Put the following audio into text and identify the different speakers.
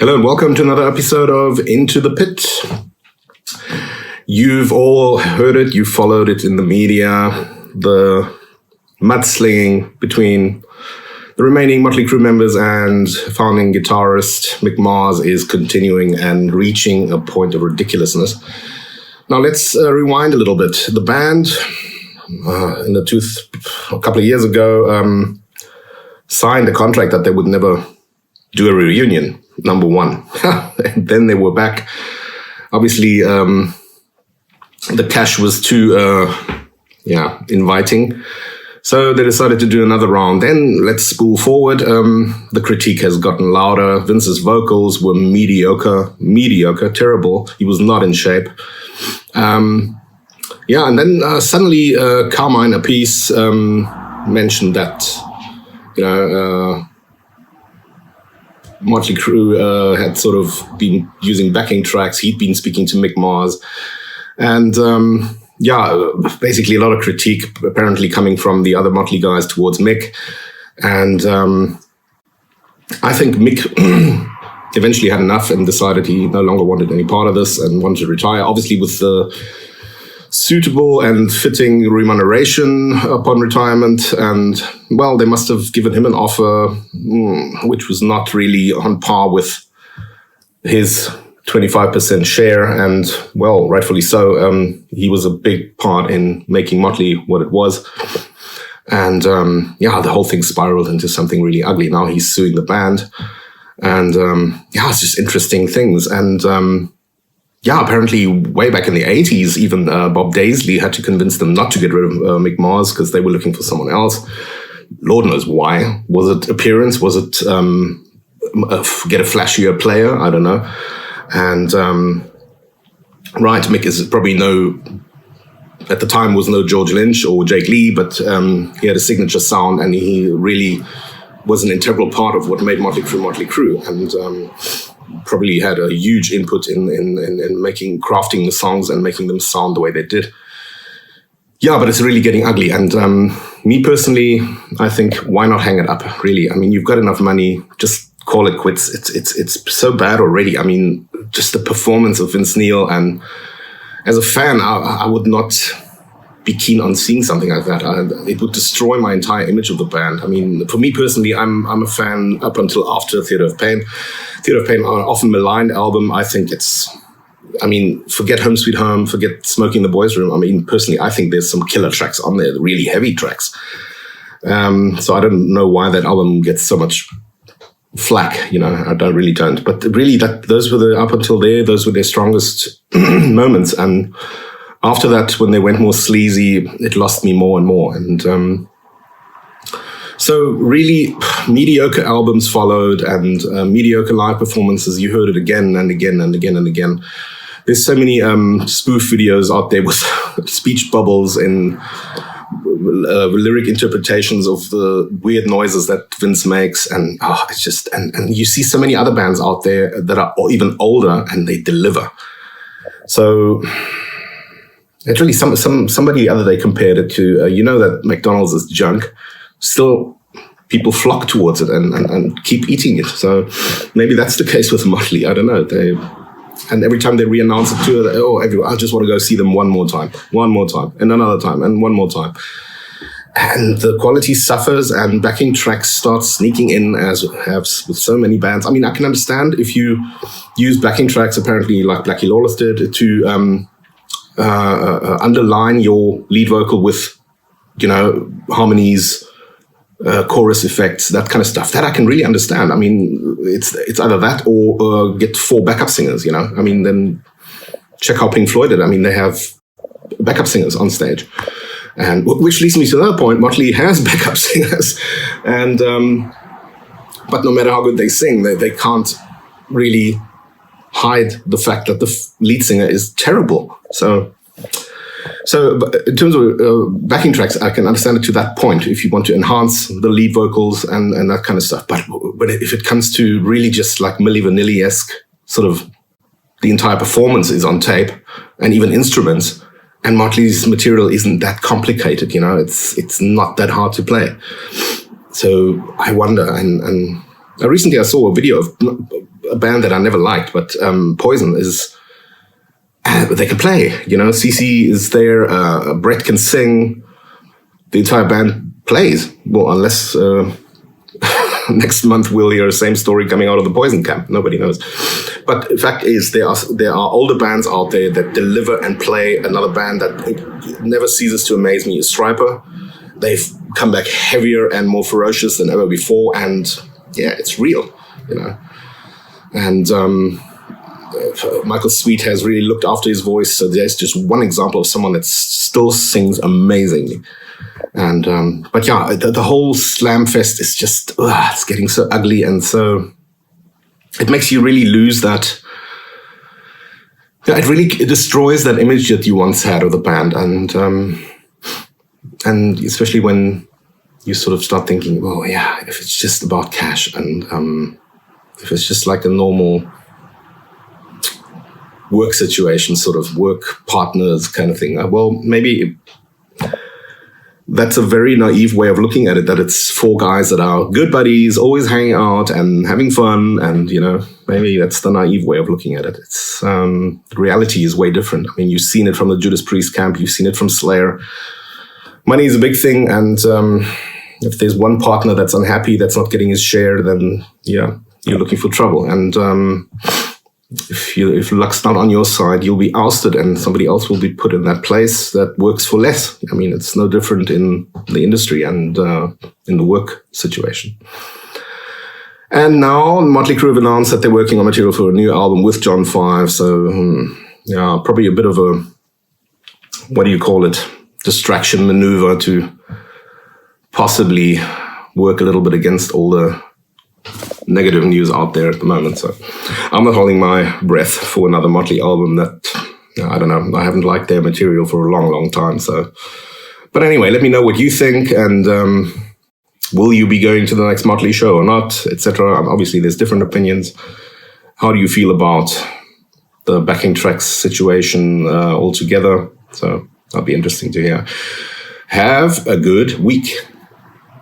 Speaker 1: Hello and welcome to another episode of Into the Pit. You've all heard it, you followed it in the media, the mudslinging between the remaining Mötley Crüe members and founding guitarist Mick Mars is continuing and reaching a point of ridiculousness. Now let's rewind a little bit. The band, a couple of years ago, signed a contract that they would never do a reunion. Number one. And then they were back. Obviously, the cash was too inviting. So they decided to do another round. Then let's spool forward. The critique has gotten louder. Vince's vocals were mediocre, terrible. He was not in shape. And then suddenly Carmine, a piece, mentioned that, Mötley Crüe had sort of been using backing tracks. He'd been speaking to Mick Mars. And basically a lot of critique apparently coming from the other Mötley guys towards Mick. And I think Mick eventually had enough and decided he no longer wanted any part of this and wanted to retire, obviously with the suitable and fitting remuneration upon retirement. And, well, they must have given him an offer which was not really on par with his 25% share. And, well, rightfully so. He was a big part in making Mötley what it was. And, the whole thing spiraled into something really ugly. Now he's suing the band. And, it's just interesting things. And, apparently way back in the 80s, even Bob Daisley had to convince them not to get rid of Mick Mars because they were looking for someone else. Lord knows why. Was it appearance? Was it get a flashier player? I don't know. And, Mick is probably at the time was no George Lynch or Jake Lee, but he had a signature sound and he really was an integral part of what made Mötley Crüe. And probably had a huge input in crafting the songs and making them sound the way they did. Yeah, but it's really getting ugly. And me personally, I think, why not hang it up, really? I mean, you've got enough money, just call it quits. It's so bad already. I mean, just the performance of Vince Neil. And as a fan, I would not be keen on seeing something like that. It would destroy my entire image of the band. I mean, for me personally, I'm a fan up until after Theatre of Pain. Theatre of Pain are an often maligned album. I think forget Home Sweet Home, forget Smoking the Boys Room. I mean, personally, I think there's some killer tracks on there, really heavy tracks. So I don't know why that album gets so much flack, I don't. But really, those were their strongest moments. And after that, when they went more sleazy, it lost me more and more. And so really mediocre albums followed and mediocre live performances. You heard it again and again and again and again. There's so many spoof videos out there with speech bubbles and lyric interpretations of the weird noises that Vince makes. And it's just, and you see so many other bands out there that are even older and they deliver. So it's really somebody the other day compared it to, that McDonald's is junk. Still, people flock towards it and keep eating it. So maybe that's the case with Mötley. I don't know. And every time they re-announce it to everyone, I just want to go see them one more time, and another time, and one more time. And the quality suffers, and backing tracks start sneaking in, as have with so many bands. I mean, I can understand if you use backing tracks, apparently like Blackie Lawless did, to underline your lead vocal with, harmonies, chorus effects, that kind of stuff. That I can really understand. I mean, it's either that or get 4 backup singers, I mean, then check how Pink Floyd did. I mean, they have backup singers on stage. And which leads me to another point. Mötley has backup singers. And but no matter how good they sing, they can't really hide the fact that the lead singer is terrible. So in terms of backing tracks, I can understand it to that point if you want to enhance the lead vocals and that kind of stuff. But if it comes to really just like Milli Vanilli-esque, sort of the entire performance is on tape and even instruments, and Mötley's material isn't that complicated, it's not that hard to play. So I wonder, and recently I saw a video of a band that I never liked, but Poison is, they can play, you know, CC is there, Brett can sing, the entire band plays. Well, unless next month we'll hear the same story coming out of the Poison camp. Nobody knows. But the fact is, there are older bands out there that deliver and play. Another band that never ceases to amaze me is Striper. They've come back heavier and more ferocious than ever before, and yeah, it's real, you know. And Michael Sweet has really looked after his voice. So there's just one example of someone that still sings amazingly. And but yeah, the whole slam fest is just it's getting so ugly, and so it makes you really lose that. Yeah, it really destroys that image that you once had of the band, and especially when you sort of start thinking, well, yeah, if it's just about cash, and if it's just like a normal work situation, sort of work partners kind of thing, well, maybe that's a very naive way of looking at it, that it's four guys that are good buddies, always hanging out and having fun. And, you know, maybe that's the naive way of looking at it. It's reality is way different. I mean, you've seen it from the Judas Priest camp. You've seen it from Slayer. Money is a big thing. And if there's one partner that's unhappy, that's not getting his share, then, yeah, you're looking for trouble. And if luck's not on your side, you'll be ousted and somebody else will be put in that place that works for less. I mean, it's no different in the industry and in the work situation. And now Mötley Crüe have announced that they're working on material for a new album with John 5. So, yeah, probably a bit of a, what do you call it, distraction maneuver to possibly work a little bit against all the negative news out there at the moment. So I'm not holding my breath for another Mötley album that, I don't know, I haven't liked their material for a long, long time. So, but anyway, let me know what you think, and will you be going to the next Mötley show or not, etc. Obviously, there's different opinions. How do you feel about the backing tracks situation altogether? So that'll be interesting to hear. Have a good week.